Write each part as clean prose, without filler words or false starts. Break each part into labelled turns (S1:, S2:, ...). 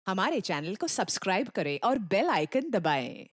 S1: हमारे चैनल को सब्सक्राइब करें और बेल आइकन दबाएं।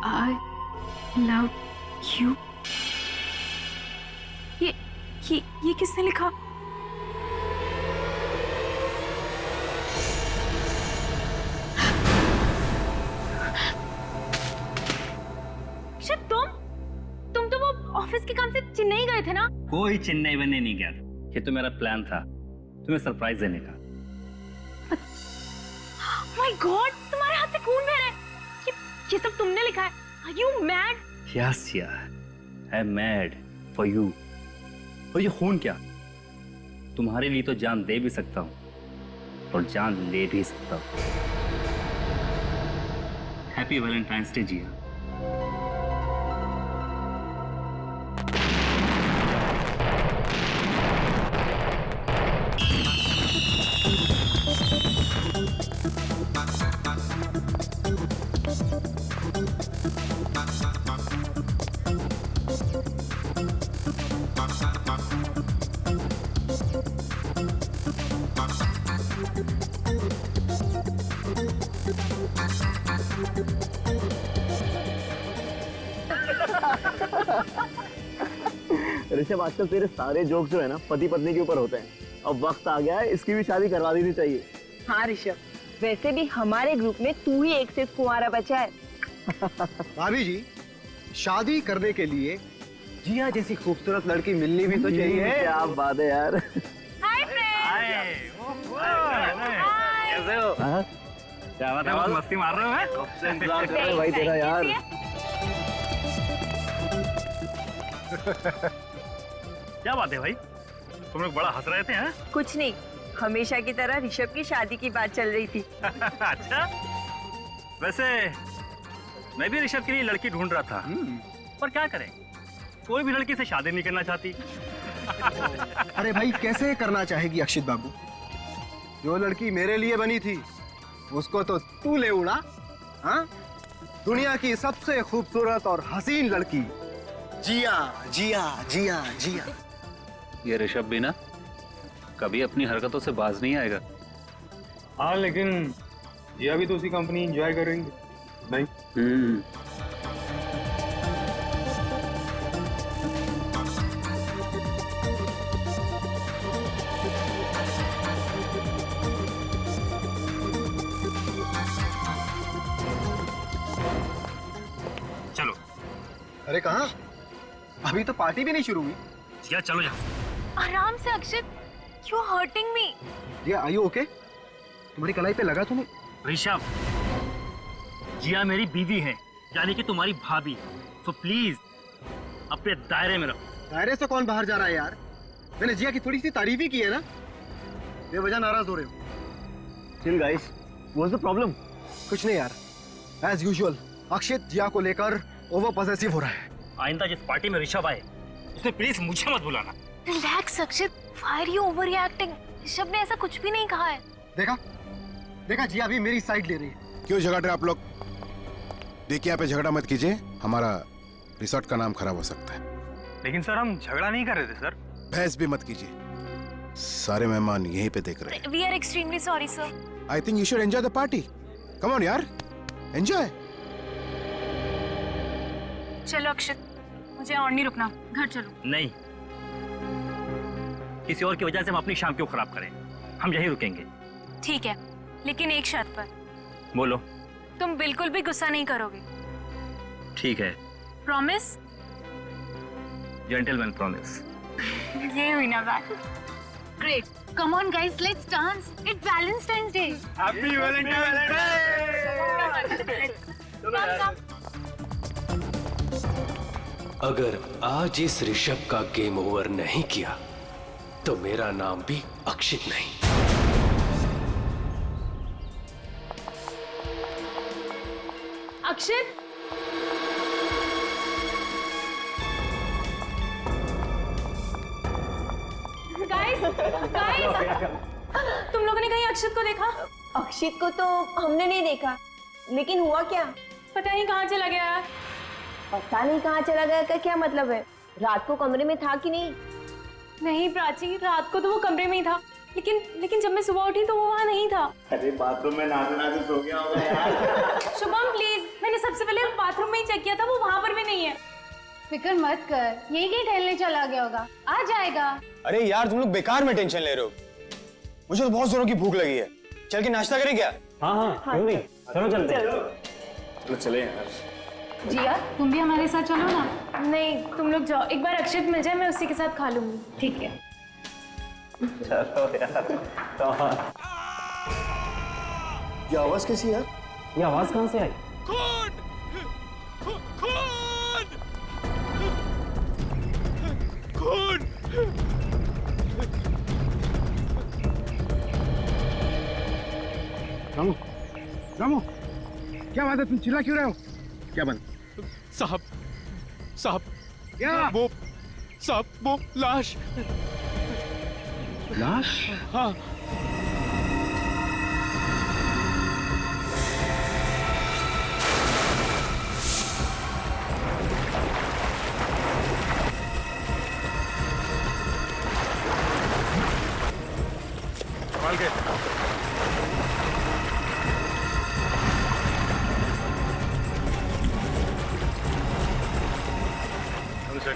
S2: I love you. ये किसने लिखा? शायद तुम तो वो ऑफिस के काम से चेन्नई गए थे ना?
S3: कोई चेन्नई बनने नहीं गया था। ये तो मेरा प्लान था तुम्हें सरप्राइज देने का।
S2: माय गॉड, तुम्हारे हाथ से खून बह रहा है। ये सब तुमने लिखा है? Are you mad?
S3: Yes, yeah. I'm mad for you. और ये खून क्या? तुम्हारे लिए तो जान दे भी सकता हूँ और जान ले भी सकता हूँ। हैप्पी वैलेंटाइंस डे जिया।
S4: ऋषभ, आजकल तेरे सारे जोक्स जो है ना पति पत्नी के ऊपर होते हैं। अब वक्त आ गया है, इसकी भी शादी करवा देनी चाहिए।
S5: हाँ ऋषभ, वैसे भी हमारे ग्रुप में तू ही एक सिर्फ कुंवारा बचा है।
S4: भाभी जी, शादी करने के लिए जिया जैसी खूबसूरत लड़की मिलनी भी तो चाहिए। क्या बात है यार।
S2: Hi friends.
S3: कैसे हो? क्या बात है, बहुत मस्ती मार रहे हो?
S4: इंतजार कर रहे हैं भाई तेरा यार।
S3: क्या बात है भाई, तुम लोग बड़ा हंस रहे थे हैं?
S5: कुछ नहीं, हमेशा की तरह ऋषभ की शादी की बात चल रही थी।
S3: अच्छा, वैसे मैं भी ऋषभ के लिए लड़की ढूंढ रहा था, पर क्या करें, कोई भी लड़की से शादी नहीं करना चाहती।
S4: अरे भाई, कैसे करना चाहेगी अक्षित बाबू? जो लड़की मेरे लिए बनी थी उसको तो तू ले उड़ा। हाँ, दुनिया की सबसे खूबसूरत और हसीन लड़की जिया जिया जिया जिया।
S3: ये ऋषभ भी ना कभी अपनी हरकतों से बाज नहीं आएगा।
S6: हाँ, लेकिन जिया भी तो उसी कंपनी एंजॉय करेंगे नहीं?
S3: चलो।
S4: अरे कहाँ? अभी तो पार्टी भी नहीं शुरू हुई।
S3: जिया चलो यहाँ।
S2: आराम से Akshit, you are hurting me.
S4: Jiya, are you okay? तुम्हारी कलाई पे लगा तुम्हें?
S3: ऋषभ, जिया मेरी बीवी है, यानी कि तुम्हारी भाभी, तो प्लीज अपने दायरे में रहो।
S4: दायरे से कौन बाहर जा रहा है यार? मैंने जिया की थोड़ी सी तारीफ ही की है ना। बेवजह नाराज हो रहे हो। Chill guys, what's the problem? कुछ नहीं यार, एज यूजुअल अक्षित जिया को लेकर ओवर पॉसेसिव हो रहा है।
S3: आइंदा जिस पार्टी में ऋषभ आए उसमें प्लीज मुझे मत बुलाना।
S2: Relax Akshit, why are you overreacting? Rishabh ने ऐसा कुछ भी नहीं कहा है।
S4: देखा देखा, जिया भी मेरी साइड ले रही है।
S7: क्यों झगड़ रहे आप लोग? देखिए, यहाँ पे झगड़ा मत कीजिए, हमारा रिसोर्ट का नाम खराब हो सकता है।
S6: लेकिन सर हम झगड़ा नहीं कर रहे थे सर।
S7: बहस भी मत कीजिए, सारे मेहमान यहीं पे देख रहे हैं।
S2: We are extremely sorry sir.
S7: I think you should enjoy the party. Come on यार, एंजॉय।
S2: चलो अक्षत, मुझे और नहीं रुकना, घर चलो।
S3: नहीं, किसी और की वजह से हम अपनी शाम क्यों खराब करें? हम यहीं रुकेंगे।
S2: ठीक है, लेकिन एक शर्त पर।
S3: बोलो।
S2: तुम बिल्कुल भी गुस्सा नहीं करोगे।
S3: ठीक है,
S2: प्रॉमिस?
S3: Gentleman promise.
S2: ये हुई ना बात। Great, come on guys, let's dance. It's Valentine's day.
S6: Happy Valentine's
S8: अगर आज इस ऋषभ का गेम ओवर नहीं किया तो मेरा नाम भी अक्षित नहीं।
S2: अक्षित, गाइस तुम लोगों ने कहीं अक्षित को देखा?
S5: अक्षित को तो हमने नहीं देखा, लेकिन हुआ क्या?
S2: पता नहीं कहाँ चला गया यार।
S5: पता नहीं कहाँ चला गया का क्या मतलब है? रात को कमरे में था कि नहीं?
S2: नहीं प्राची, रात को तो वो कमरे में ही था, लेकिन जब मैं सुबह उठी तो वो वहाँ नहीं था।
S9: अरे बाथरूम में नहाते सो गया होगा यार।
S2: शुभम प्लीज, मैंने सबसे पहले बाथरूम में ही चेक किया था, वो वहाँ पर भी नहीं है।
S10: फिक्र मत कर, यही कहीं टहलने चला गया होगा, आ जाएगा।
S9: अरे यार तुम लोग बेकार में टेंशन ले रहे हो। मुझे तो बहुत जोरों की भूख लगी है। चल के नाश्ता करें क्या?
S3: हाँ, क्यों नहीं? चलो चलते हैं।
S9: चलो चले यार।
S10: जिया, तुम भी हमारे साथ चलो ना।
S2: नहीं, तुम लोग जाओ, एक बार अक्षित मिल जाए, मैं उसी के साथ खा लूंगी।
S10: ठीक है।
S9: चलो यार। ये आवाज कैसी है?
S3: ये आवाज कहाँ से आई?
S7: रामू, रामू, क्या बात है? तुम चिल्ला क्यों रहे हो? क्या बात?
S8: साहब, साहब,
S7: क्या?
S8: वो लाश।
S7: लाश?
S8: हाँ।
S7: संभाल के।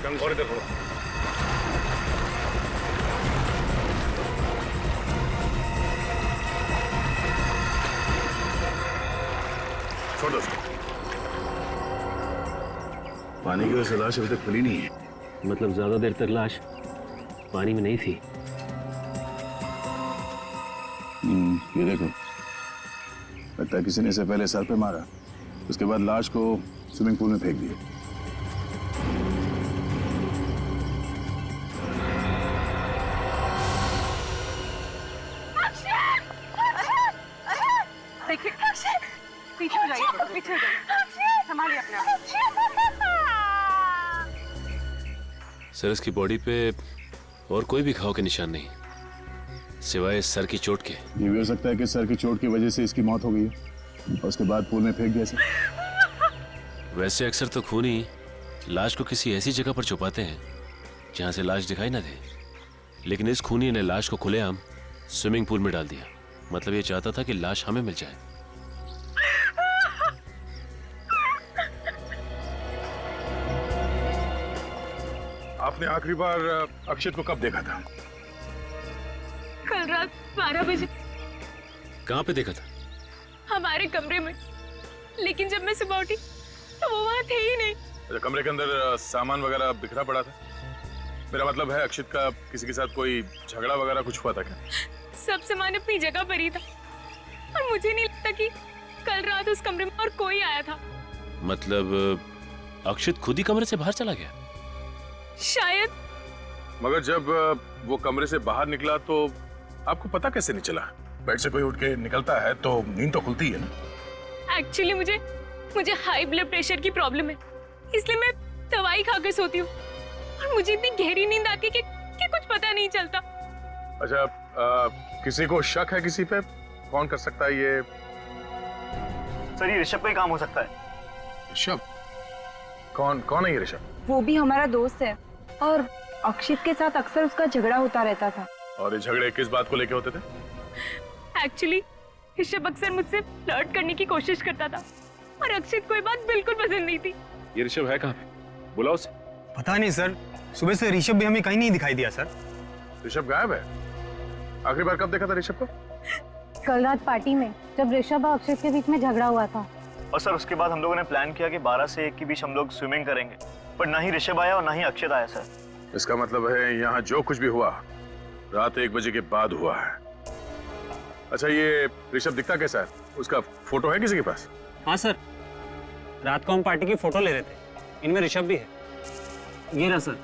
S7: कम और इधर थोड़ा। छोड़ दो उसको। पानी की वजह से लाश अभी तक खुली नहीं है।
S8: मतलब ज्यादा देर तक लाश पानी में नहीं थी।
S11: ये देखो, लगता है किसी ने इसे पहले सर पे मारा, उसके बाद लाश को स्विमिंग पूल में फेंक दिया।
S2: देखिए, पीछे हो जाइए, पीछे हो जाइए, संभालिए अपने आप।
S8: सर, इसकी बॉडी पे और कोई भी घाव के निशान नहीं, सिवाय सर की चोट के।
S11: ये भी हो सकता है कि सर की चोट की वजह से इसकी मौत हो गई है और उसके बाद पूल में फेंक दिया सर।
S8: वैसे अक्सर तो खूनी लाश को किसी ऐसी जगह पर छुपाते हैं जहां से लाश दिखाई ना दे, लेकिन इस खूनी ने लाश को खुलेआम स्विमिंग पूल में डाल दिया। मतलब ये चाहता था कि लाश हमें मिल जाए।
S11: आपने आखिरी बार अक्षित को कब देखा था?
S2: कल रात 12 बजे
S8: कहाँ पे देखा था?
S2: हमारे कमरे में, लेकिन जब मैं सुबह उठी तो वो वहाँ थे ही नहीं।
S11: अच्छा, कमरे के अंदर सामान वगैरह बिखरा पड़ा था? मेरा मतलब है अक्षित का किसी के साथ कोई झगड़ा वगैरह कुछ हुआ था क्या?
S2: सब सामान अपनी जगह पर ही था और मुझे नहीं लगता कि कल रात उस कमरे में और कोई आया था।
S8: मतलब अक्षित खुद ही कमरे से बाहर चला गया?
S2: शायद।
S11: मगर जब वो कमरे से बाहर निकला तो आपको पता कैसे नहीं चला? बेड से कोई उठ के निकलता है तो नींद तो खुलती है ना।
S2: एक्चुअली मुझे हाई ब्लड प्रेशर की प्रॉब्लम है, इसलिए मैं दवाई खाकर सोती हूँ और मुझे इतनी गहरी नींद आती है कि कुछ पता नहीं चलता।
S11: अच्छा, किसी को शक है किसी पे? कौन कर सकता है ये?
S9: सर, ये ऋषभ का ही काम हो सकता है।
S11: ऋषभ? कौन कौन है ये ऋषभ?
S5: वो भी हमारा दोस्त है और अक्षित के साथ अक्सर उसका झगड़ा होता रहता था।
S11: और ये झगड़े किस बात को लेके होते थे?
S2: एक्चुअली ऋषभ अक्सर मुझसे फ्लर्ट करने की कोशिश करता था और अक्षित को ये बात बिल्कुल पसंद नहीं थी।
S8: ये ऋषभ है कहाँ पे? बुलाओ उसे।
S9: पता नहीं सर, सुबह से ऋषभ भी हमें कहीं नहीं दिखाई दिया सर।
S11: ऋषभ गायब है? आखिरी बार कब देखा था ऋषभ को?
S10: कल रात पार्टी में जब ऋषभ और अक्षित के बीच में झगड़ा हुआ था।
S9: और सर उसके बाद हम लोगों ने प्लान किया कि 12 से 1 के बीच हम लोग स्विमिंग करेंगे, पर ना ही ऋषभ आया और ना ही अक्षित आया सर।
S11: इसका मतलब है यहाँ जो कुछ भी हुआ रात 1 बजे के बाद हुआ है। अच्छा, ये ऋषभ दिखता कैसा है? उसका फोटो है किसी के पास?
S9: हाँ सर, रात को हम पार्टी की फोटो ले रहे थे, इनमें ऋषभ भी है। ये रहा सर।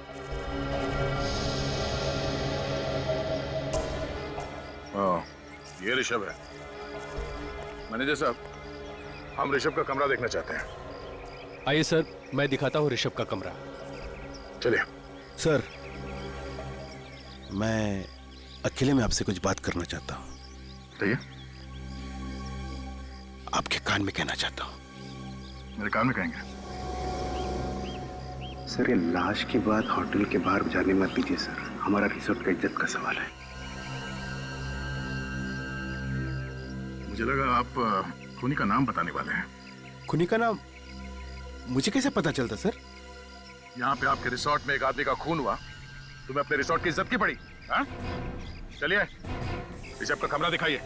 S11: हाँ, ये ऋषभ है। मैनेजर साहब, हम ऋषभ का कमरा देखना चाहते हैं।
S8: आइए सर, मैं दिखाता हूँ ऋषभ का कमरा।
S11: चलिए।
S7: सर, मैं अकेले में आपसे कुछ बात करना चाहता हूँ।
S11: कहिए।
S7: आपके कान में कहना चाहता हूँ।
S11: मेरे कान में कहेंगे?
S7: सर, ये लाश की बात होटल के बाहर जाने मत दीजिए सर, हमारा रिसोर्ट का इज्जत का सवाल है।
S11: मुझे लगा आप खूनी का नाम बताने वाले हैं।
S7: खूनी का नाम मुझे कैसे पता चलता सर?
S11: यहाँ पे आपके रिसोर्ट में एक आदमी का खून हुआ, तुम्हें अपने रिसोर्ट की इज्जत की पड़ी? हाँ? चलिए, ऋषभ का कमरा दिखाइए।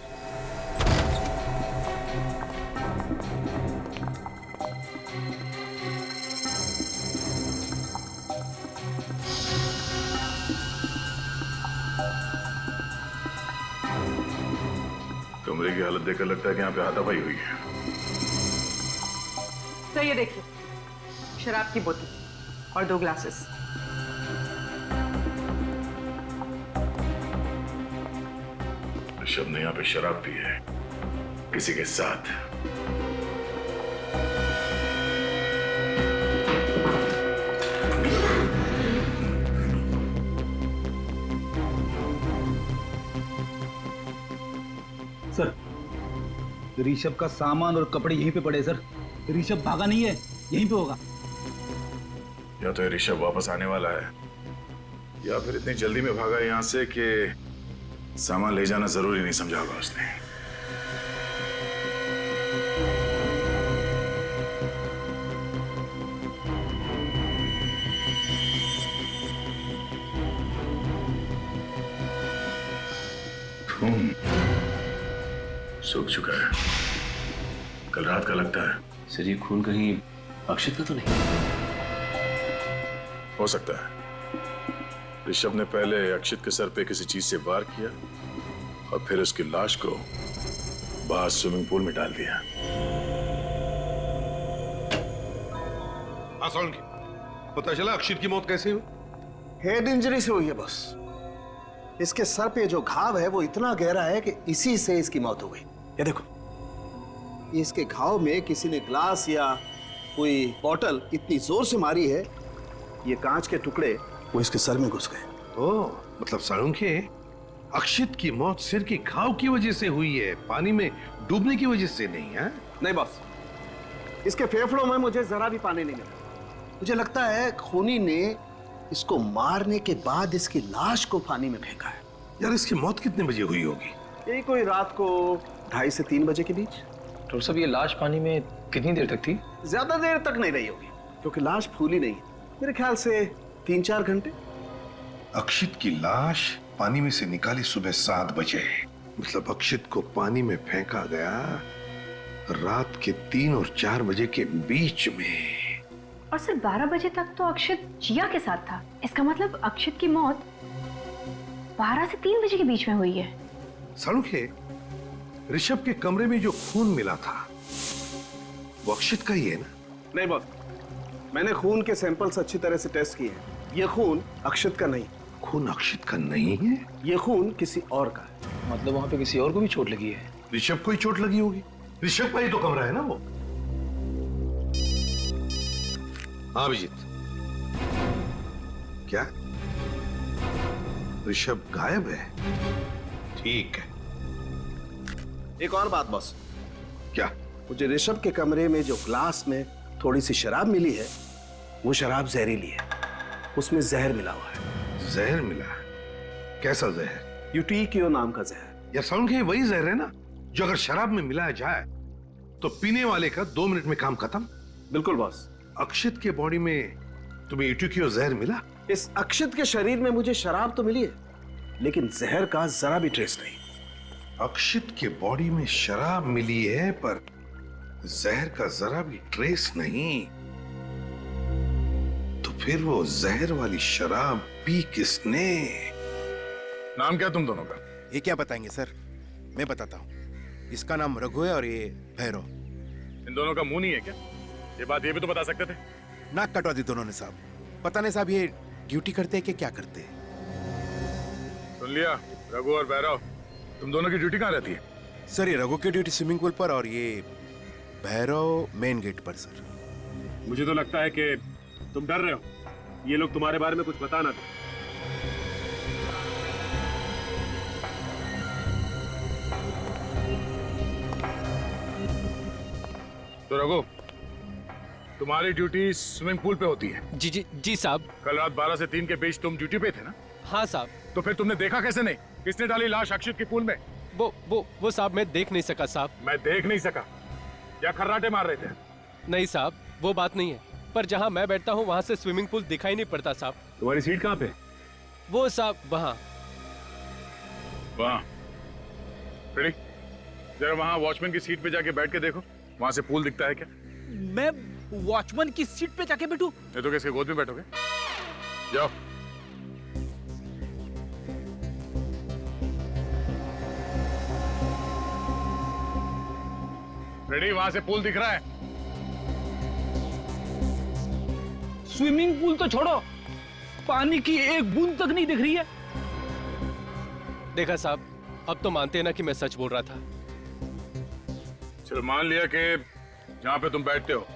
S11: कमरे की हालत देखकर लगता है कि यहाँ पे हाथापाई हुई है।
S1: तो ये देखिए, शराब की बोतल और 2 ग्लासेस।
S11: ऋषभ ने यहाँ पे शराब पी है किसी के साथ।
S12: सर, ऋषभ का सामान और कपड़े यहीं पे पड़े सर। ऋषभ भागा नहीं है, यहीं पे होगा।
S11: या तो ऋषभ वापस आने वाला है या फिर इतनी जल्दी में भागा यहाँ से कि सामान ले जाना जरूरी नहीं समझा होगा उसने। खून सूख चुका है, कल रात का लगता है।
S8: सर, ये खून कहीं अक्षित का तो नहीं?
S11: हो सकता है ऋषभ ने पहले अक्षित के सर पे किसी चीज से वार किया और फिर उसकी लाश को बाहर स्विमिंग पूल में डाल दिया।
S7: सोलंकी, पता चला अक्षित की मौत कैसे हुई?
S4: हेड इंजरी से हुई है बस। इसके सर पे जो घाव है वो इतना गहरा है कि इसी से इसकी मौत हो गई। ये देखो, इसके घाव में किसी ने ग्लास या कोई बॉटल इतनी जोर से मारी है, ये कांच के टुकड़े वो इसके सर में घुस गए।
S7: ओह, मतलब सोलंकी, अक्षित की मौत सिर के घाव की वजह से हुई है, पानी में डूबने की वजह से नहीं है?
S4: नहीं बॉस, इसके फेफड़ों में मुझे जरा भी पानी नहीं मिला। मुझे लगता है खूनी ने इसको मारने के बाद इसकी लाश को पानी में फेंका है।
S7: यार, इसकी मौत कितने बजे हुई होगी?
S4: यही कोई रात को 2:30 से 3 बजे के बीच।
S9: डॉक्टर साहब, ये लाश पानी में कितनी देर तक थी?
S4: ज्यादा देर तक नहीं रही होगी क्योंकि लाश फूली नहीं है। मेरे ख्याल से 3-4 घंटे।
S7: अक्षित की लाश पानी में से निकाली सुबह 7 बजे, मतलब अक्षित को पानी में फेंका गया रात के 3 और 4 बजे के बीच में।
S10: और सिर्फ 12 बजे तक तो अक्षित जिया के साथ था। इसका मतलब अक्षित की मौत 12 से 3 बजे के बीच में हुई है।
S7: सोलंकी, ऋषभ के कमरे में जो खून मिला था वो अक्षित का ही है ना?
S4: नहीं बॉस, मैंने खून के सैंपल्स अच्छी तरह से टेस्ट किए हैं। ये खून अक्षित का नहीं।
S7: खून अक्षित का नहीं है?
S4: ये खून किसी और का है।
S9: मतलब वहां पे किसी और को भी चोट लगी है?
S7: ऋषभ को ही चोट लगी होगी, ऋषभ का ही तो कमरा है ना वो। हाँ अभिजीत, क्या ऋषभ गायब है? ठीक है।
S4: एक और बात बॉस।
S7: क्या?
S4: मुझे ऋषभ के कमरे में जो ग्लास में थोड़ी सी शराब मिली है,
S13: वो शराब जहरीली है, उसमें जहर मिला हुआ है।
S7: जहर मिला? कैसा जहर?
S13: यूटीक्यू नाम का जहर।
S7: यार साउंड के वही जहर है ना जो अगर शराब में मिलाया जाए तो पीने वाले का 2 मिनट में काम खत्म।
S13: बिल्कुल बॉस।
S7: अक्षित के बॉडी में तुम्हें यूटीक्यू जहर मिला?
S13: इस अक्षित के शरीर में मुझे शराब तो मिली है, लेकिन जहर का जरा भी ट्रेस नहीं।
S7: अक्षित के बॉडी में शराब मिली है पर जहर का जरा भी ट्रेस नहीं, तो फिर वो जहर वाली शराब पी किसने?
S11: नाम क्या तुम दोनों का?
S14: ये क्या बताएंगे सर, मैं बताता हूँ। इसका नाम रघु है और ये भैरव।
S11: इन दोनों का मुंह नहीं है क्या? ये बात ये भी तो बता सकते थे।
S14: नाक कटवा दी दोनों ने साहब। पता नहीं साहब ये ड्यूटी करते हैं कि क्या करते हैं।
S11: सुन लिया, रघु और भैरव, तुम दोनों की ड्यूटी कहाँ रहती है?
S14: सर ये रघु की ड्यूटी स्विमिंग पूल पर और ये भैरव मेन गेट पर सर।
S8: मुझे तो लगता है कि तुम डर रहे हो, ये लोग तुम्हारे बारे में कुछ बता ना दे।
S11: तो रघु, तुम्हारी ड्यूटी स्विमिंग पूल पे होती है?
S8: जी जी जी साहब।
S11: कल रात 12 से 3 के बीच तुम ड्यूटी पे थे ना?
S8: हाँ साहब।
S11: तो फिर तुमने देखा कैसे नहीं? किसने डाली लाश अक्षित के पूल में?
S8: वो साहब मैं देख नहीं सका साहब।
S11: मैं देख नहीं सका? या खर्राटे मार रहे थे?
S8: नहीं साहब, वो बात नहीं है, पर जहाँ मैं बैठता हूँ वहाँ से स्विमिंग पूल दिखाई नहीं पड़ता साहब।
S11: तुम्हारी सीट कहाँ पे?
S8: वो साहब वहाँ।
S11: वहाँ? जरा वहाँ वॉचमैन की सीट पे जाके बैठ के देखो, वहाँ से पूल दिखता है क्या?
S12: मैं वॉचमैन की सीट पे जाके बैठूं?
S11: नहीं तो किसके गोद में बैठोगे? जाओ। रेडी, वहां से पूल दिख रहा है?
S12: स्विमिंग पूल तो छोड़ो, पानी की एक बूंद तक नहीं दिख रही है।
S8: देखा साहब, अब तो मानते हैं ना कि मैं सच बोल रहा था।
S11: चलो मान लिया कि जहां पे तुम बैठते हो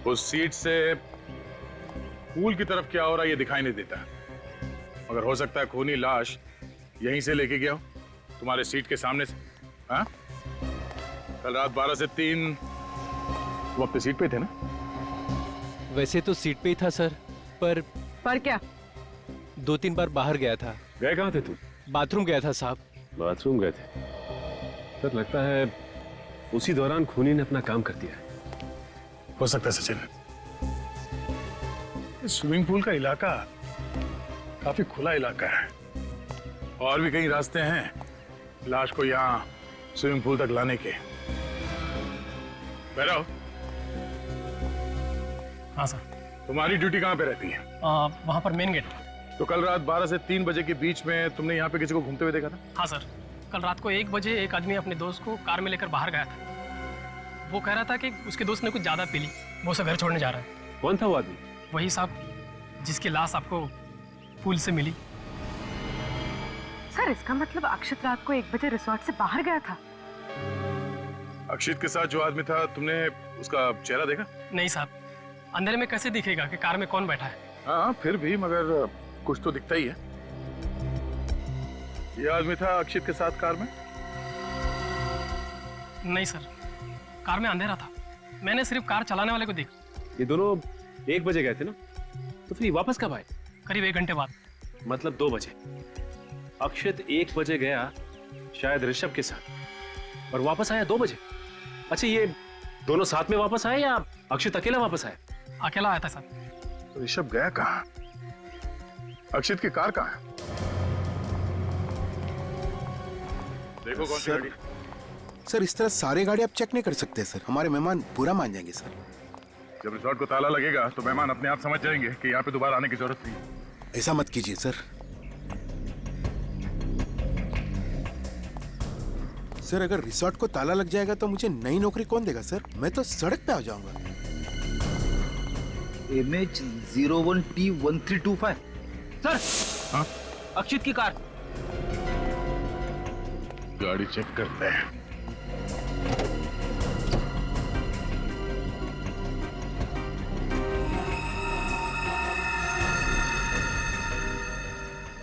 S11: उस सीट से पूल की तरफ क्या हो रहा है ये दिखाई नहीं देता, मगर हो सकता है खूनी लाश यहीं से लेके गया हो, तुम्हारे सीट के सामने से। हाँ? कल रात 12 से 3 तुम अपनी सीट पे थे ना?
S8: वैसे तो सीट पे ही था सर, पर
S5: क्या?
S8: 2-3 बार बाहर गया था।
S11: गए कहाँ थे तुम?
S8: बाथरूम गया था साहब।
S15: बाथरूम गए थे? सर लगता है उसी दौरान खूनी ने अपना काम कर दिया।
S11: हो सकता है सचिन, स्विमिंग पूल का इलाका काफी खुला इलाका है, और भी कई रास्ते हैं लाश को यहाँ स्विमिंग पूल तक लाने के। भैरव।
S16: हाँ सर।
S11: तुम्हारी ड्यूटी कहाँ पे रहती है?
S16: वहाँ पर मेन गेट।
S11: तो कल रात 12 से 3 बजे के बीच में तुमने यहाँ पे किसी को घूमते हुए देखा था?
S16: हाँ सर, कल रात को 1 बजे एक आदमी अपने दोस्त को कार में लेकर बाहर गया था। वो कह रहा था कि उसके दोस्त ने कुछ ज्यादा पी ली, वो उसे घर छोड़ने जा रहा है।
S15: कौन था वो आदमी?
S16: वही साहब जिसकी लाश आपको पूल से मिली।
S10: सर इसका मतलब अक्षित रात को 1 बजे रिसोर्ट से बाहर गया था?
S11: अक्षित के साथ जो आदमी था, तुमने उसका चेहरा देखा?
S16: नहीं साहब, अंधेरे में कैसे दिखेगा कि कार में कौन बैठा है?
S11: हाँ फिर भी, मगर कुछ तो दिखता ही है। ये आदमी था अक्षित के साथ कार में?
S16: नहीं सर, कार में अंधेरा था, मैंने सिर्फ कार चलाने वाले को देखा।
S15: ये दोनों 1 बजे गए थे ना, तो फिर वापस कब आए?
S16: करीब 1 घंटे बाद।
S15: मतलब 2 बजे। अक्षित 1 बजे गया शायद ऋषभ के साथ, और वापस आया 2 बजे। अच्छा, ये दोनों साथ में वापस आए या अक्षित अकेला वापस आया?
S16: अकेला आया था सर।
S11: तो ऋषभ गया कहाँ? अक्षित की कार कहाँ है? देखो कौन सी गाड़ी।
S14: सर इस तरह सारे गाड़ी आप चेक नहीं कर सकते सर, हमारे मेहमान बुरा मान जाएंगे सर।
S11: जब रिसोर्ट को ताला लगेगा तो मेहमान अपने आप समझ जाएंगे कि यहाँ पे दोबारा आने की जरूरत नहीं है।
S14: ऐसा मत कीजिए सर। सर अगर रिसोर्ट को ताला लग जाएगा तो मुझे नई नौकरी कौन देगा सर? मैं तो सड़क पे आ जाऊंगा।
S12: MH01T1325 sir.
S11: हाँ?
S12: अक्षित की कार।
S11: गाड़ी चेक करते हैं।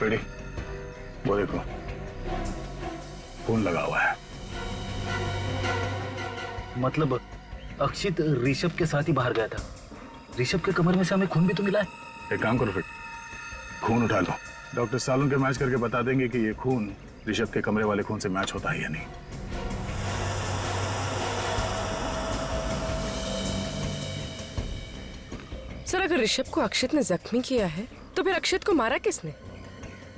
S11: रेडी? वो देखो, फोन लगा हुआ है।
S12: मतलब अक्षित ऋषभ के साथ ही बाहर गया था? ऋषभ के कमर में से हमें खून भी तो मिला है।
S11: एक काम करो फिर, खून उठा लो। डॉक्टर सालुन के मैच करके बता देंगे कि ये खून ऋषभ के कमरे वाले खून से मैच होता है या नहीं।
S17: सर, अगर ऋषभ को अक्षत ने जख्मी किया है तो फिर अक्षत को मारा किसने?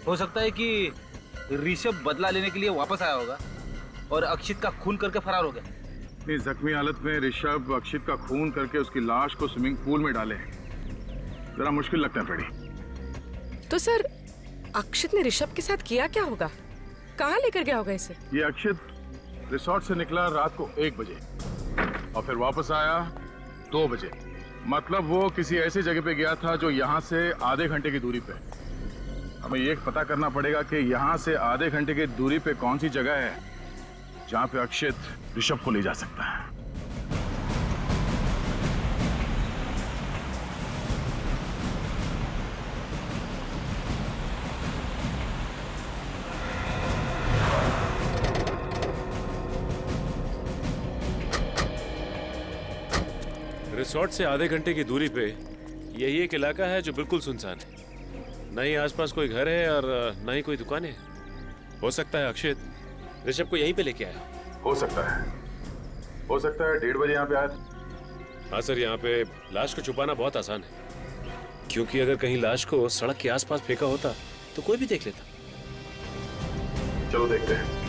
S12: हो सकता है कि ऋषभ बदला लेने के लिए वापस आया होगा और अक्षित का खून करके फरार हो गया।
S11: नहीं, जख्मी हालत में ऋषभ अक्षित का खून करके उसकी लाश को स्विमिंग पूल में डाले, जरा मुश्किल लगता है फ्रेडी।
S17: तो सर, अक्षित ने ऋषभ के साथ किया क्या होगा? कहाँ लेकर गया होगा इसे?
S11: ये अक्षित रिसोर्ट से निकला रात को 1 बजे और फिर वापस आया 2 बजे। मतलब वो किसी ऐसी जगह पे गया था जो यहाँ से आधे घंटे की दूरी पे। हमें ये पता करना पड़ेगा कि यहाँ से आधे घंटे की दूरी पे कौन सी जगह है जहाँ पे अक्षित ऋषभ को ले जा सकता है।
S8: रिसोर्ट से आधे घंटे की दूरी पे यही एक इलाका है जो बिल्कुल सुनसान है। न ही आसपास कोई घर है और न ही कोई दुकान है। हो सकता है अक्षित ऋषभ को यहीं पे लेके आया।
S11: हो सकता है 1:30 बजे यहाँ पे आया था।
S8: हाँ सर, यहाँ पे लाश को छुपाना बहुत आसान है, क्योंकि अगर कहीं लाश को सड़क के आसपास फेंका होता तो कोई भी देख लेता।
S11: चलो देखते हैं।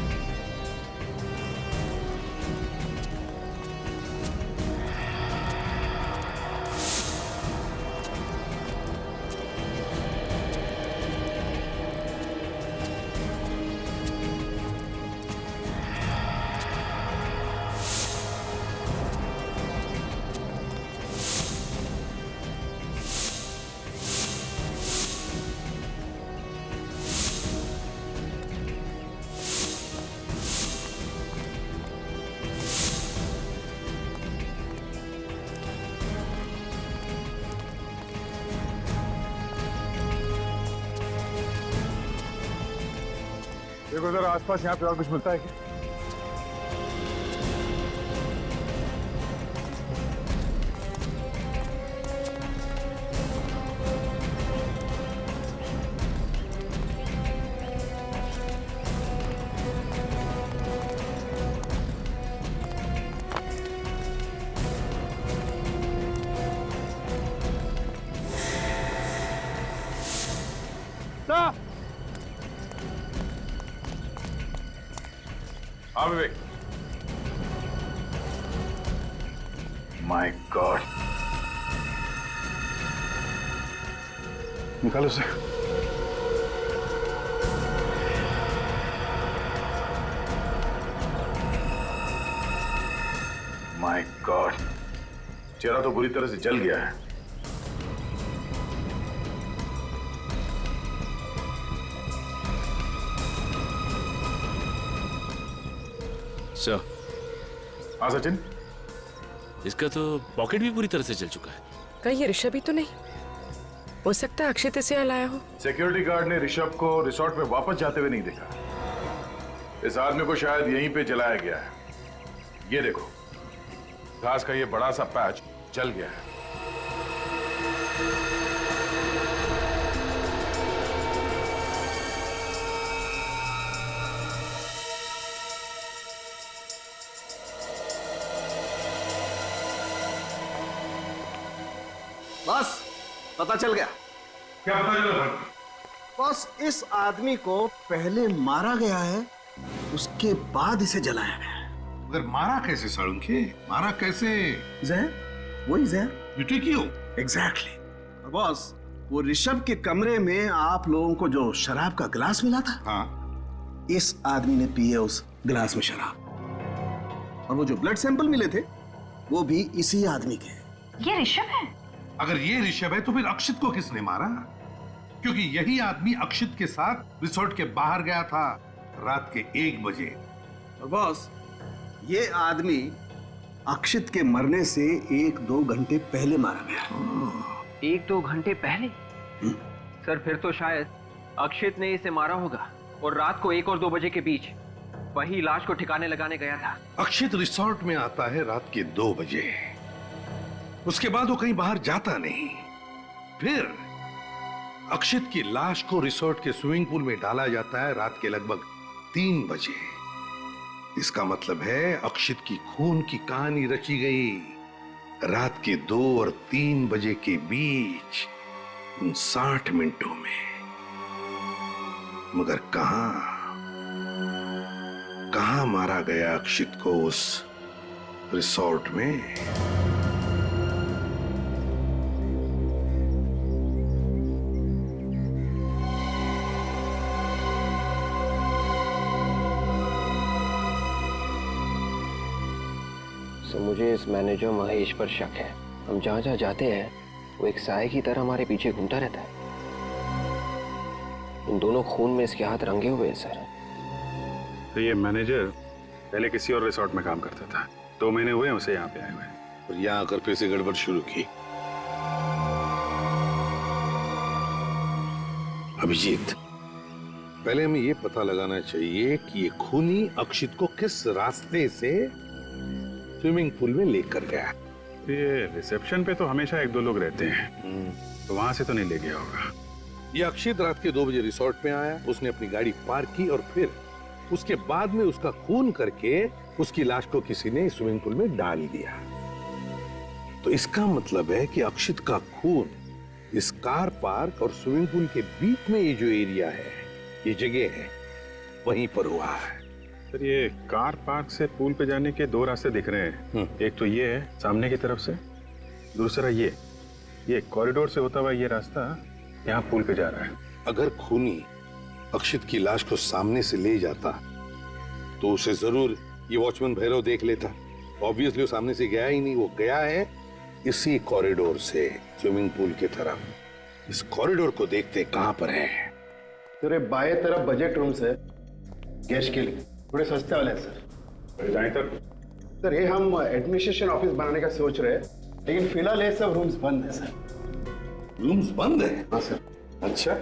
S11: देखो जरा आसपास यहाँ पे और कुछ मिलता है क्या? हाँ विवेक। माय गॉड, निकालो उसे। माय गॉड, चेहरा तो बुरी तरह से जल गया है।
S8: सर।
S11: हाँ सचिन,
S8: इसका तो पॉकेट भी पूरी तरह से जल चुका है।
S17: कहीं ये ऋषभ ही तो नहीं? हो सकता है अक्षित इसे यहाँ लाया हो।
S11: सिक्योरिटी गार्ड ने ऋषभ को रिसोर्ट में वापस जाते हुए नहीं देखा। इस आदमी को शायद यहीं पे जलाया गया है। ये देखो, घास का ये बड़ा सा पैच जल गया है।
S13: बस पता चल गया।
S11: क्या पता चला?
S13: बस इस आदमी को पहले मारा गया है, उसके बाद इसे जलाया गया है।
S7: मगर मारा कैसे सालुंखे? मारा कैसे?
S13: जहर, वही जहर।
S7: मिट्टी क्यों?
S13: एग्जैक्टली। बॉस, वो ऋषभ के कमरे में आप लोगों को जो शराब का गिलास मिला था,
S7: हाँ,
S13: इस आदमी ने पी है उस गिलास में शराब। और वो जो ब्लड सैंपल मिले थे वो भी इसी आदमी के।
S10: ये ऋषभ है?
S7: अगर ये ऋषभ है तो फिर अक्षित को किसने मारा? क्योंकि यही आदमी अक्षित के साथ रिसोर्ट के बाहर गया था रात के 1 बजे।
S13: और बॉस, ये आदमी अक्षित के मरने से 1-2 घंटे पहले मारा गया।
S18: 1-2 घंटे पहले? सर, फिर तो शायद अक्षित ने इसे मारा होगा और रात को 1 और 2 बजे के बीच वही लाश को ठिकाने लगाने गया था।
S7: अक्षित रिसोर्ट में आता है रात के 2 बजे। उसके बाद वो कहीं बाहर जाता नहीं। फिर अक्षित की लाश को रिसोर्ट के स्विमिंग पूल में डाला जाता है रात के लगभग 3 बजे। इसका मतलब है अक्षित की खून की कहानी रची गई रात के 2 और 3 बजे के बीच, उन 60 मिनटों में। मगर कहां मारा गया अक्षित को उस रिसोर्ट में?
S18: तो मुझे इस मैनेजर महेश पर शक है। हम जहाँ जहाँ जाते हैं वो एक साए की तरह हमारे पीछे घूमता रहता है। इन दोनों खून में इसके हाथ रंगे हुए हैं सर।
S11: तो ये मैनेजर पहले किसी और रिसोर्ट में काम करता था, 2 महीने हुए उसे यहाँ पे आए हुए,
S7: और यहाँ आकर फिर से गड़बड़ शुरू की। अभिजीत, पहले हमें ये पता लगाना चाहिए कि ये खूनी अक्षित को किस रास्ते से स्विमिंग पूल में लेकर गया।
S11: ये रिसेप्शन पे तो हमेशा 1-2 लोग रहते हैं, तो वहां से तो नहीं ले गया होगा।
S7: ये अक्षित रात के 2 बजे रिसोर्ट में आया, उसने अपनी गाड़ी पार्क की और फिर उसके बाद में उसका खून करके उसकी लाश को किसी ने स्विमिंग पूल में डाल दिया। तो इसका मतलब है कि अक्षित का खून इस कार पार्क और स्विमिंग पूल के बीच में ये जो एरिया है, ये जगह है, वहीं पर हुआ है।
S11: सर ये कार पार्क से पूल पे जाने के 2 रास्ते दिख रहे हैं। एक तो ये है सामने की तरफ से, दूसरा ये कॉरिडोर से होता हुआ ये रास्ता यहाँ पूल पे जा रहा है।
S7: अगर खूनी अक्षित की लाश को सामने से ले जाता तो उसे जरूर ये वॉचमैन भैरव देख लेता। ऑब्वियसली वो सामने से गया ही नहीं, वो गया है इसी कॉरिडोर से स्विमिंग पूल की तरफ। इस कॉरिडोर को देखते कहां पर है?
S4: तेरे बाएं तरफ बजट रूम्स है गेस्ट के लिए, थोड़े सस्ते वाले हैं सर।
S11: जाए तक
S4: सर ये हम एडमिनिस्ट्रेशन ऑफिस बनाने का सोच रहे हैं, लेकिन फिलहाल ये सब रूम्स बंद है सर।
S7: रूम्स बंद है?
S4: हाँ सर।
S7: अच्छा,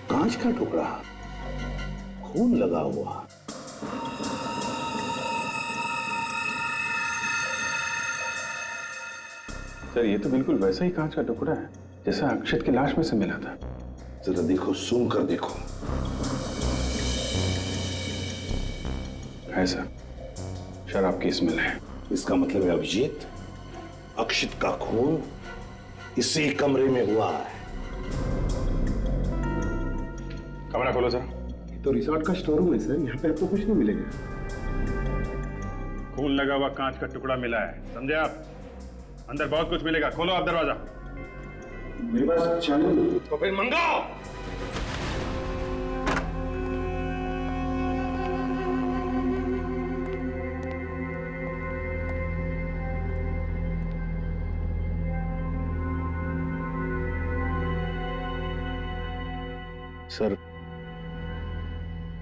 S7: कांच का टुकड़ा, खून लगा हुआ।
S11: सर ये तो बिल्कुल वैसा ही कांच का टुकड़ा है जैसा अक्षित की लाश में से मिला था।
S7: जरा देखो, सूम कर देखो।
S11: है सर, शराब की स्मेल है।
S7: इसका मतलब है अभिजीत, अक्षित का खून इसी कमरे में हुआ है।
S11: कमरा खोलो सर।
S4: ये तो रिसोर्ट का स्टोर रूम है सर, यहाँ पे आपको कुछ नहीं मिलेगा।
S11: खून लगा हुआ कांच का टुकड़ा मिला है, समझे आप? अंदर बहुत कुछ मिलेगा, खोलो आप दरवाजा।
S4: मेरे पास चालू।
S7: तो फिर मंगाओ।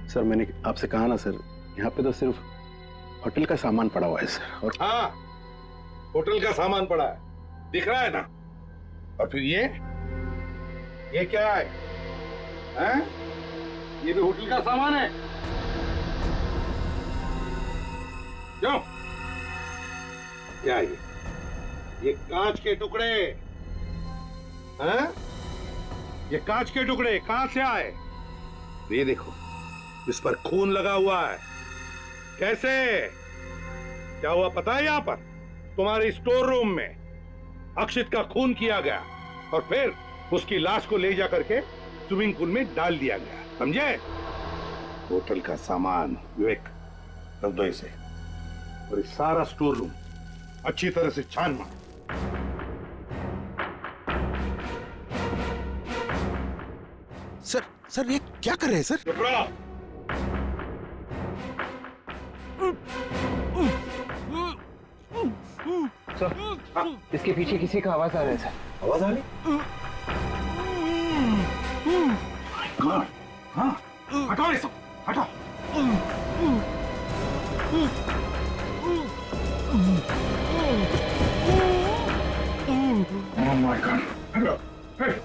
S4: सर मैंने आपसे कहा ना सर, यहाँ पे तो सिर्फ होटल का सामान पड़ा हुआ है सर। और
S7: हाँ, होटल का सामान पड़ा है, दिख रहा है ना। और फिर ये क्या है? हैं?
S4: ये भी होटल का सामान है।
S7: क्यों? क्या ये कांच के टुकड़े हैं? ये कांच के टुकड़े कहां से आए? ये देखो, इस पर खून लगा हुआ है। कैसे? क्या हुआ पता है? यहां पर तुम्हारे स्टोर रूम में अक्षित का खून किया गया और फिर उसकी लाश को ले जा करके स्विमिंग पूल में डाल दिया गया, समझे? होटल का सामान विवेक रख दो इसे, और इस सारा स्टोर रूम अच्छी तरह से छान मारो।
S14: सर ये क्या कर रहे हैं सर?
S18: सर, इसके पीछे किसी का आवाज आ रहा है सर।
S7: आवाज आ रही? हाँ, हटाओ ये सब, हटाओ।
S11: Oh my God. Hello. Hey.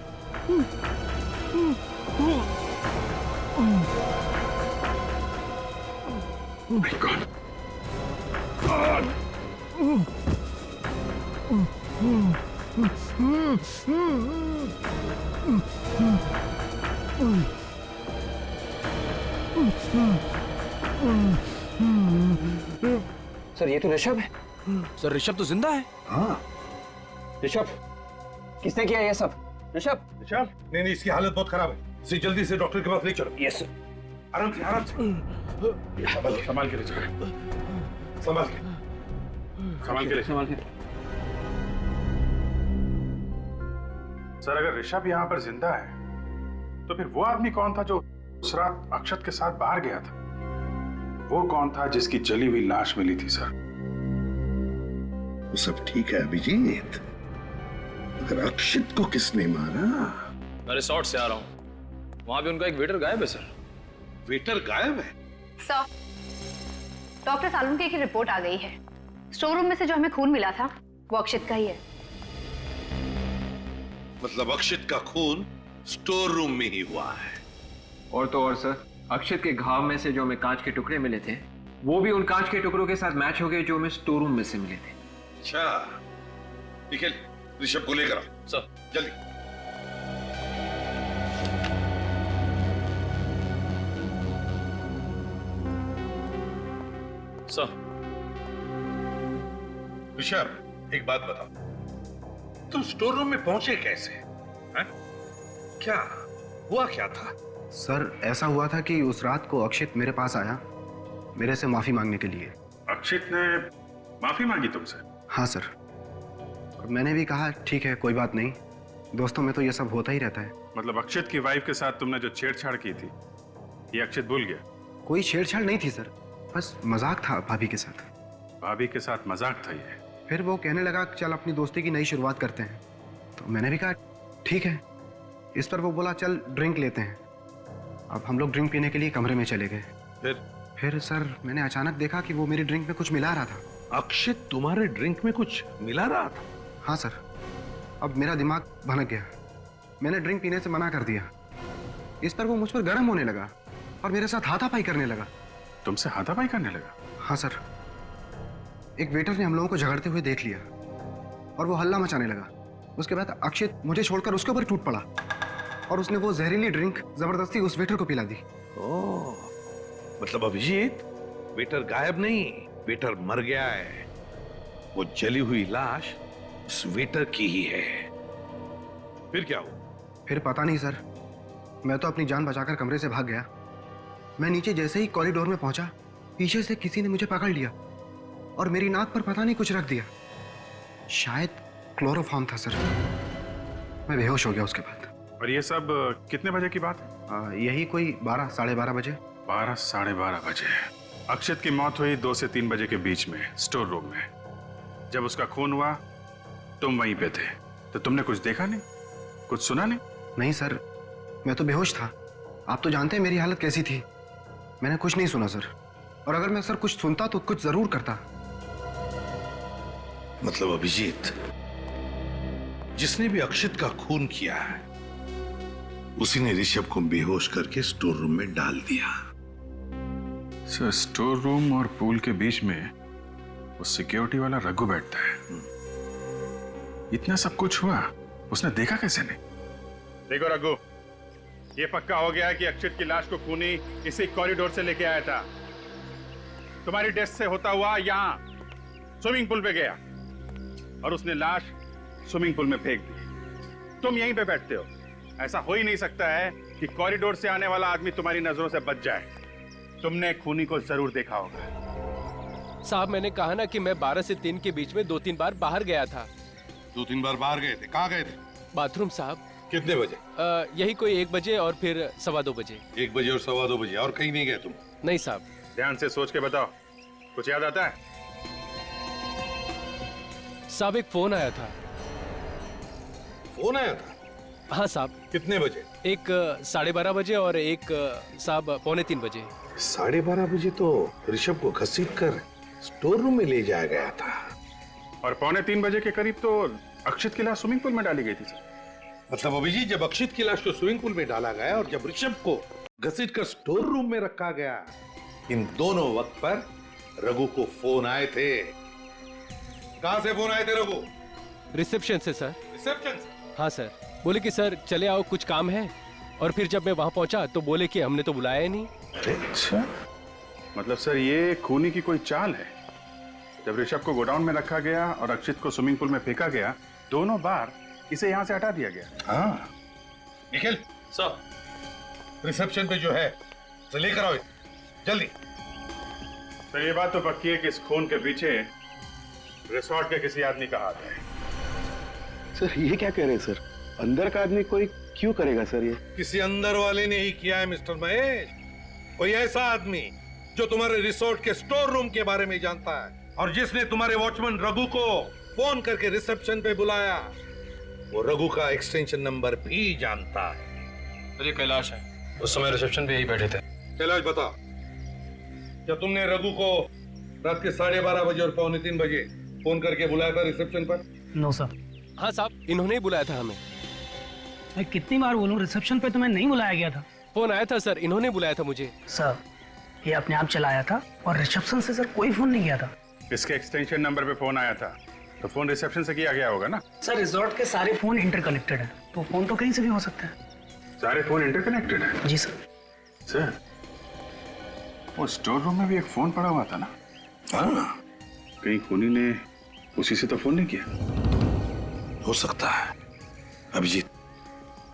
S11: Oh my God.
S18: Sir ये तो ऋषभ है।
S12: सर ऋषभ तो जिंदा है।
S13: हाँ
S18: ऋषभ, किसने किया ये सब? ऋषभ,
S11: ऋषभ, नहीं नहीं, इसकी हालत बहुत खराब है। इसे जल्दी से डॉक्टर के पास ले चलो।
S18: Yes sir.
S11: आराम से, आराम से। संभाल के ले चलो। संभाल के ले। सर, अगर ऋषभ यहाँ पर जिंदा है तो फिर वो आदमी कौन था जो उस रात अक्षत के साथ बाहर गया था? वो कौन था जिसकी जली हुई लाश मिली थी सर?
S7: वो सब ठीक है अभिजीत, अगर अक्षित को किसने मारा?
S15: मैं रिसोर्ट से आ रहा हूँ, वहां भी उनका एक वेटर गायब है सर।
S7: वेटर गायब है?
S10: सर, डॉक्टर सालुंके की रिपोर्ट आ गई है। स्टोर रूम में से जो हमें खून मिला था वो अक्षित का ही है।
S7: मतलब अक्षित का खून स्टोर रूम में ही हुआ है?
S18: और तो और सर, अक्षित के घाव में से जो हमें कांच के टुकड़े मिले थे वो भी उन कांच के टुकड़ों के साथ मैच हो गए जो हमें स्टोर रूम में से मिले थे।
S7: अच्छा, निखिल ऋषभ को लेकर आओ
S15: सर,
S7: जल्दी।
S15: सर।
S7: ऋषभ, एक बात बताओ, तुम स्टोर रूम में पहुंचे कैसे? हैं? क्या हुआ, क्या था?
S4: सर, ऐसा हुआ था कि उस रात को अक्षित मेरे पास आया मेरे से माफी मांगने के लिए।
S11: अक्षित ने माफी मांगी तुमसे?
S4: हाँ सर, और मैंने भी कहा ठीक है, कोई बात नहीं, दोस्तों में तो ये सब होता ही रहता है।
S11: मतलब अक्षित की वाइफ के साथ तुमने जो छेड़छाड़ की थी ये अक्षित भूल गया?
S4: कोई छेड़छाड़ नहीं थी सर, बस मजाक था भाभी के साथ।
S11: भाभी के साथ मजाक था ये?
S4: फिर वो कहने लगा चल अपनी दोस्ती की नई शुरुआत करते हैं, तो मैंने भी कहा ठीक है। इस पर वो बोला चल ड्रिंक लेते हैं। अब हम लोग ड्रिंक पीने के लिए कमरे में चले गए। फिर सर मैंने अचानक देखा कि वो मेरी ड्रिंक में कुछ मिला रहा था।
S7: अक्षित तुम्हारे ड्रिंक में कुछ मिला रहा था?
S4: हाँ सर, अब मेरा दिमाग भनक गया। मैंने ड्रिंक पीने से मना कर दिया। इस पर वो मुझ पर गर्म होने लगा और मेरे साथ हाथापाई करने लगा।
S11: तुमसे हाथापाई करने लगा?
S4: हाँ सर, एक वेटर ने हम लोगों को झगड़ते हुए देख लिया और वो हल्ला मचाने लगा। उसके बाद अक्षित मुझे छोड़कर उसके ऊपर टूट पड़ा और उसने वो जहरीली ड्रिंक जबरदस्ती उस वेटर को पिला दी।
S7: ओह, मतलब अभिजीत, वेटर गायब नहीं, वेटर मर गया है। वो जली हुई लाश उस वेटर की ही है। फिर क्या हुआ?
S4: फिर पता नहीं सर, मैं तो अपनी जान बचाकर कमरे से भाग गया। मैं नीचे जैसे ही कॉरिडोर में पहुंचा, पीछे से किसी ने मुझे पकड़ लिया और मेरी नाक पर पता नहीं कुछ रख दिया। शायद क्लोरोफॉर्म था सर। मैं बेहोश हो गया उसके बाद।
S11: और ये सब कितने बजे की बात है?
S4: यही कोई 12 साढ़े 12 बजे।
S11: 12 साढ़े 12 बजे। अक्षित की मौत हुई 2 से 3 बजे के बीच में स्टोर रूम में। जब उसका खून हुआ तुम वहीं पे थे, तो तुमने कुछ देखा नहीं, कुछ सुना नहीं?
S4: नहीं सर, मैं तो बेहोश था। आप तो जानते हैं मेरी हालत कैसी थी। मैंने कुछ नहीं सुना सर, और अगर मैं सर कुछ सुनता तो कुछ जरूर करता।
S7: मतलब अभिजीत, जिसने भी अक्षित का खून किया है उसी ने ऋषभ को बेहोश करके स्टोर रूम में डाल दिया।
S11: सर, स्टोर रूम और पूल के बीच में वो सिक्योरिटी वाला रघु बैठता है। इतना सब कुछ हुआ, उसने देखा कैसे नहीं? देखो रघु, ये पक्का हो गया है कि अक्षित की लाश को खूनी इसी कॉरिडोर से लेके आया था। तुम्हारी डेस्क से होता हुआ यहाँ स्विमिंग पूल पे गया और उसने लाश स्विमिंग पूल में फेंक दी। तुम यहीं पे बैठते हो। ऐसा हो ही नहीं सकता है कि कॉरिडोर से आने वाला आदमी तुम्हारी नजरों से बच जाए। तुमने खूनी को जरूर देखा होगा।
S16: साहब, मैंने कहा ना कि मैं 12 से 3 के बीच में 2-3 बार बाहर गया था।
S7: 2-3 बार बाहर गए थे? कहाँ गए थे?
S16: बाथरूम साहब।
S7: कितने बजे?
S16: यही कोई 1 बजे और फिर 2:15 बजे।
S7: 1 बजे और 2:15 बजे, और कहीं नहीं गए तुम?
S16: नहीं साहब।
S11: ध्यान से सोच के बताओ, कुछ याद आता है?
S16: साहब, एक फोन आया था।
S7: फोन आया था?
S16: हाँ साहब।
S7: कितने बजे?
S16: एक 12:30 बजे और एक साहब 2:45 बजे।
S7: 12:30 बजे तो ऋषभ को घसीट कर स्टोर रूम में ले जाया गया था।
S11: और 2:45 बजे के करीब तो अक्षित की लाश स्विमिंग पूल में डाली गई थी सर।
S7: मतलब अभिजीत, जब अक्षित की लाश को स्विमिंग पूल में डाला गया और जब ऋषभ को घसीट कर स्टोर रूम में रखा गया, इन दोनों वक्त पर रघु को फोन आए थे। कहां से फोन आए थे रघु?
S19: रिसेप्शन से सर।
S7: रिसेप्शन से?
S19: हाँ सर, बोले कि सर चले आओ, कुछ काम है। और फिर जब मैं वहां पहुंचा तो बोले कि हमने तो बुलाया ही नहीं।
S11: अच्छा, मतलब सर ये खूनी की कोई चाल है। जब ऋषभ को गोडाउन में रखा गया और अक्षित को स्विमिंग पूल में फेंका गया, दोनों बार इसे यहां से हटा दिया गया।
S7: हाँ निखिल सर, रिसेप्शन पे जो है तो लेकर आओ जल्दी।
S11: सर ये बात तो पक्की है कि इस खून के पीछे रिसोर्ट के किसी आदमी का हाथ है।
S13: सर ये क्या कह रहे हैं सर? अंदर का आदमी कोई क्यों करेगा सर? ये
S7: किसी अंदर वाले ने ही किया है मिस्टर महेश। कोई ऐसा आदमी जो तुम्हारे रिसोर्ट के स्टोर रूम के बारे में जानता है और जिसने तुम्हारे वॉचमैन रघु को फोन करके रिसेप्शन पे बुलाया, वो रघु का एक्सटेंशन नंबर भी जानता है।
S16: तो ये कैलाश है, उस समय रिसेप्शन पे यही बैठे थे।
S7: कैलाश बता, क्या तुमने रघु को रात के 12:30 बजे और 2:45 बजे फोन करके बुलाया था रिसेप्शन पर?
S16: No sir.
S19: हाँ साहब, इन्होंने ही बुलाया था हमें।
S16: मैं कितनी बार बोलूं, रिसेप्शन पे तो मैं नहीं बुलाया गया था।
S19: फोन आया था सर, इन्होंने बुलाया था मुझे।
S16: सर ये अपने आप चलाया था और रिसेप्शन से सर कोई फोन नहीं किया था।
S11: इसके एक्सटेंशन नंबर पे फोन आया था तो फोन रिसेप्शन से किया गया होगा ना?
S16: सर रिजॉर्ट के सारे फोन इंटरकनेक्टेड है, तो फोन तो कहीं से भी हो सकता है।
S11: सारे फोन इंटरकनेक्टेड है?
S16: जी सर।
S11: सर वो स्टोर रूम में भी एक फोन पड़ा हुआ था ना?
S7: हाँ,
S11: कहीं खूनी ने उसी से तो फोन नहीं किया?
S7: हो सकता है। अभिजीत,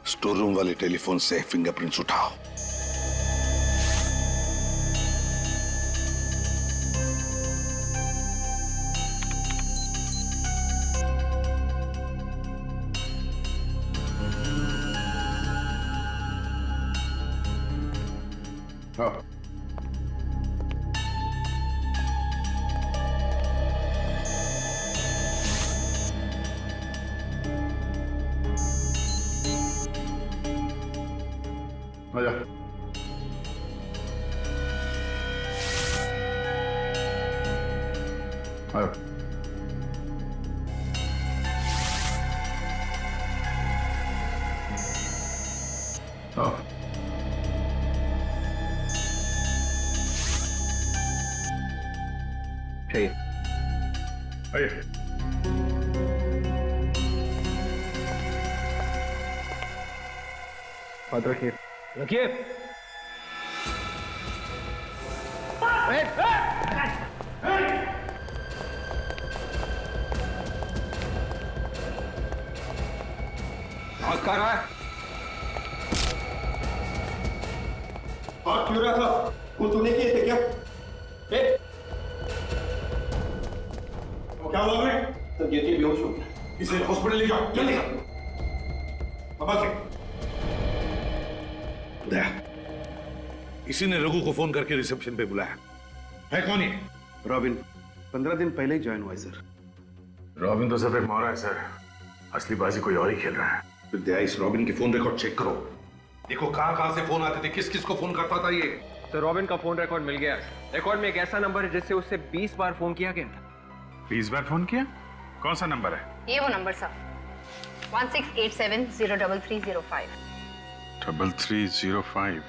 S7: स्टोर रूम वाले टेलीफोन से फिंगरप्रिंट्स उठाओ।
S11: हाँ। आजा। आओ। आओ।
S18: चाहिए।
S11: आइए।
S18: हाथ रखिए।
S16: रखिए।
S18: हाथ कहाँ रहा है?
S13: हाथ क्यों रहा था? वो तूने किए थे क्या?
S7: क्या हुआ भाई?
S13: तो गिरके बेहोश हो गया।
S7: इसे हॉस्पिटल ले जाओ जल्दी। बाबा से दया, इसी ने रघु को फोन करके रिसेप्शन पे बुलाया है। कौन है?
S13: रॉबिन 15 दिन पहले ही ज्वाइन हुआ है सर।
S11: रॉबिन तो सब एक मोहरा है सर, असली बाजी कोई और ही खेल रहा है।
S7: फिर दया, इस रॉबिन की फोन रिकॉर्ड चेक करो। देखो कहां कहां से फोन आते थे, किस किस को फोन करता था ये।
S18: तो रॉबिन का फोन रिकॉर्ड मिल गया। रिकॉर्ड में एक ऐसा नंबर है जिससे उससे 20 बार फोन किया गया था।
S11: 20 बार फोन किया? कौन सा नंबर है?
S10: ये वो नंबर सर, 1687-03305।
S11: 3305।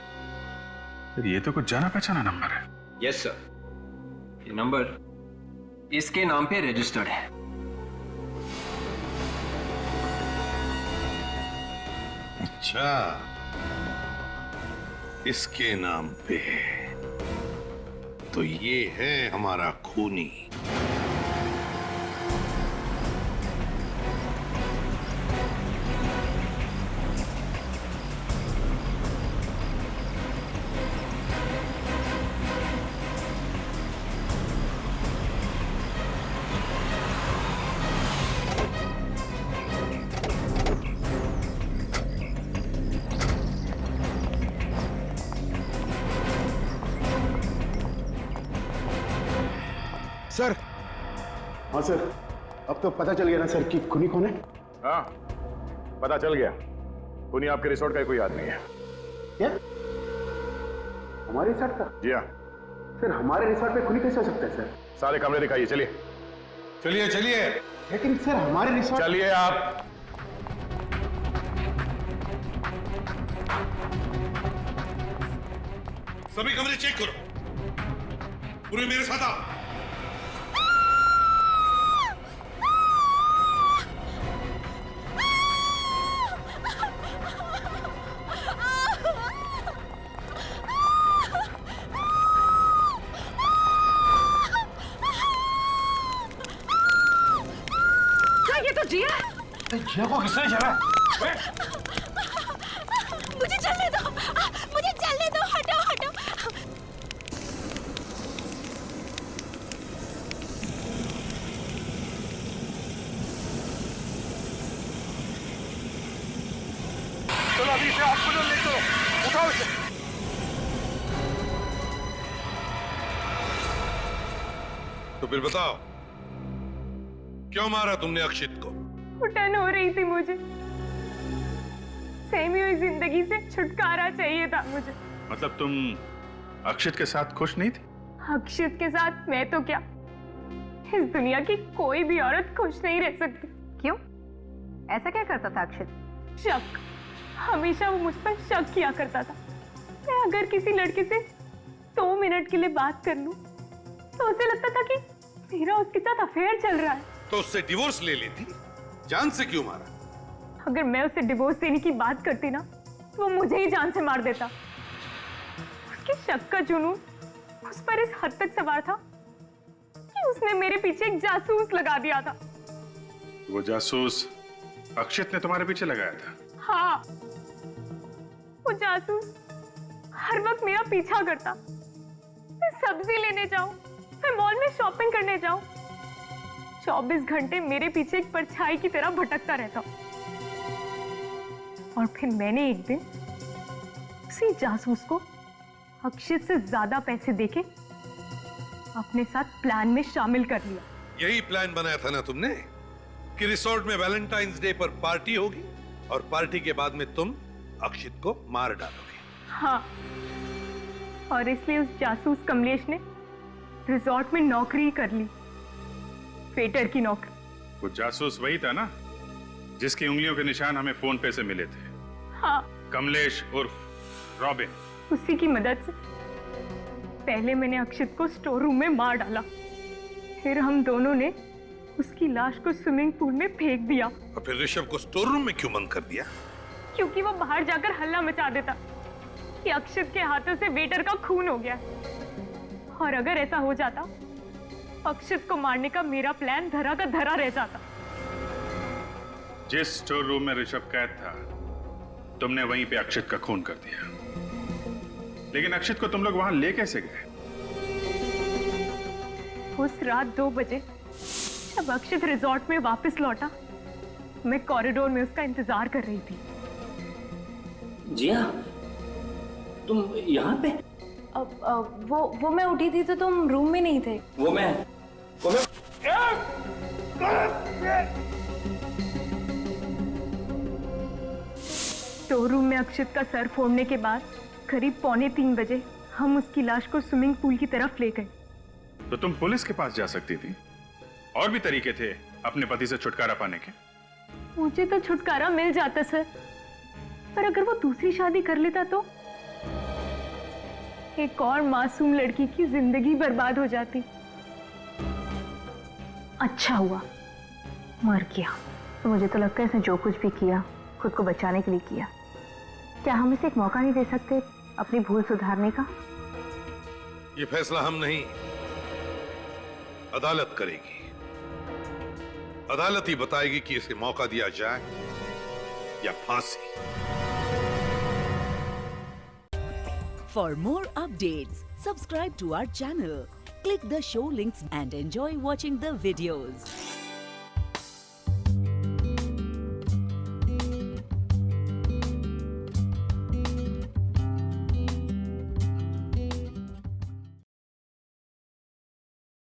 S11: ये तो कुछ जाना पहचाना नंबर है।
S18: यस सर, ये नंबर इसके नाम पे रजिस्टर्ड है।
S7: अच्छा, इसके नाम पे तो ये है हमारा खूनी।
S12: सर। हाँ सर, अब तो पता चल गया ना सर कि खूनी कौन है?
S11: हाँ, पता चल गया। खूनी आपके रिसोर्ट का कोई आदमी है।
S12: क्या? हमारे रिसोर्ट का?
S11: जी हाँ।
S12: सर हमारे रिसोर्ट पे खूनी कैसे हो सकता है सर?
S11: सारे कमरे दिखाइए, चलिए चलिए चलिए।
S12: लेकिन सर हमारे रिसोर्ट।
S11: चलिए आप।
S7: सभी कमरे चेक करो, पूरे मेरे साथ आओ।
S17: ये तो जिया।
S12: जिया को किसने चला?
S17: मुझे चलने दो, मुझे चलने दो, हटो हटो।
S7: चलो अभी इसे हॉस्पिटल ले चलो, उठाओ इसे। तो फिर बताओ, क्यों मारा तुमने अक्षित को?
S2: घुटन हो रही थी मुझे, सहमी हुई जिंदगी से छुटकारा चाहिए था मुझे।
S11: मतलब तुम अक्षित के साथ खुश नहीं थी?
S2: अक्षित के साथ मैं तो क्या, इस दुनिया की कोई भी औरत खुश नहीं रह सकती।
S10: क्यों? ऐसा क्या करता था अक्षित?
S2: शक, हमेशा वो मुझ पर शक किया करता था। मैं अगर किसी लड़के से 2 मिनट के लिए बात कर लूं, तो उसे लगता था कि मेरा उसके साथ अफेयर चल रहा है।
S7: तो उससे डिवोर्स ले लेती, जान से क्यों मारा?
S2: अगर मैं उसे डिवोर्स देने की बात करती ना, तो वो मुझे ही जान से मार देता। उसके शक का जुनून उस पर इस हद तक सवार था कि उसने मेरे पीछे एक जासूस लगा दिया था।
S11: वो जासूस अक्षित ने तुम्हारे पीछे लगाया था?
S2: हाँ, वो जासूस हर वक्त मेरा पीछा करता। मैं सब्जी लेने जाऊं, मैं मॉल में शॉपिंग करने जाऊं, 24 घंटे मेरे पीछे एक परछाई की तरह भटकता रहता। और फिर मैंने एक दिन उसी जासूस को अक्षित से ज्यादा पैसे देके अपने साथ प्लान में शामिल कर लिया।
S7: यही प्लान बनाया था ना तुमने, कि रिसोर्ट में वैलेंटाइंस डे पर पार्टी होगी और पार्टी के बाद में तुम अक्षित को मार डालोगे।
S2: हाँ, और इसलिए उस जासूस कमलेश ने रिसोर्ट में नौकरी कर ली, वेटर की नौकरी।
S11: वो जासूस वही था ना जिसकी उंगलियों के निशान हमें फोन पे से मिले थे?
S2: हाँ,
S11: कमलेश उर्फ रॉबिन।
S2: उसी की मदद से पहले मैंने अक्षित को स्टोर रूम में मार डाला, फिर हम दोनों ने उसकी लाश को स्विमिंग पूल में फेंक दिया।
S7: और फिर ऋषभ को स्टोर रूम में क्यों बंद कर दिया?
S2: क्योंकि वो बाहर जाकर हल्ला मचा देता कि अक्षित के हाथों से वेटर का खून हो गया। और अगर ऐसा हो जाता, अक्षित को मारने का मेरा प्लान धरा का धरा रह जाता।
S11: जिस स्टोर रूम में ऋषभ कैद था, तुमने वहीं पे अक्षित का खून कर दिया। लेकिन अक्षित को तुम लोग वहां ले कैसे गए?
S2: उस रात 2 बजे जब अक्षित रिजॉर्ट में वापस लौटा, मैं कॉरिडोर में उसका इंतजार कर रही थी।
S3: जिया, तुम यहाँ पे?
S10: वो मैं उठी थी तो तुम रूम में नहीं थे।
S3: वो मैं
S2: स्टोर रूम में अक्षित का सर फोड़ने के बाद करीब 2:45 बजे हम उसकी लाश को स्विमिंग पूल की तरफ ले गए।
S11: तो तुम पुलिस के पास जा सकती थी, और भी तरीके थे अपने पति से छुटकारा पाने के।
S2: मुझे तो छुटकारा मिल जाता सर, पर अगर वो दूसरी शादी कर लेता तो एक और मासूम लड़की की जिंदगी बर्बाद हो जाती। अच्छा हुआ मर गया।
S10: तो मुझे तो लगता है इसने जो कुछ भी किया खुद को बचाने के लिए किया। क्या हम इसे एक मौका नहीं दे सकते अपनी भूल सुधारने का?
S7: ये फैसला हम नहीं, अदालत करेगी। अदालत ही बताएगी कि इसे मौका दिया जाए या फांसी।
S1: For more updates, subscribe to our channel, click the show links and enjoy watching the videos.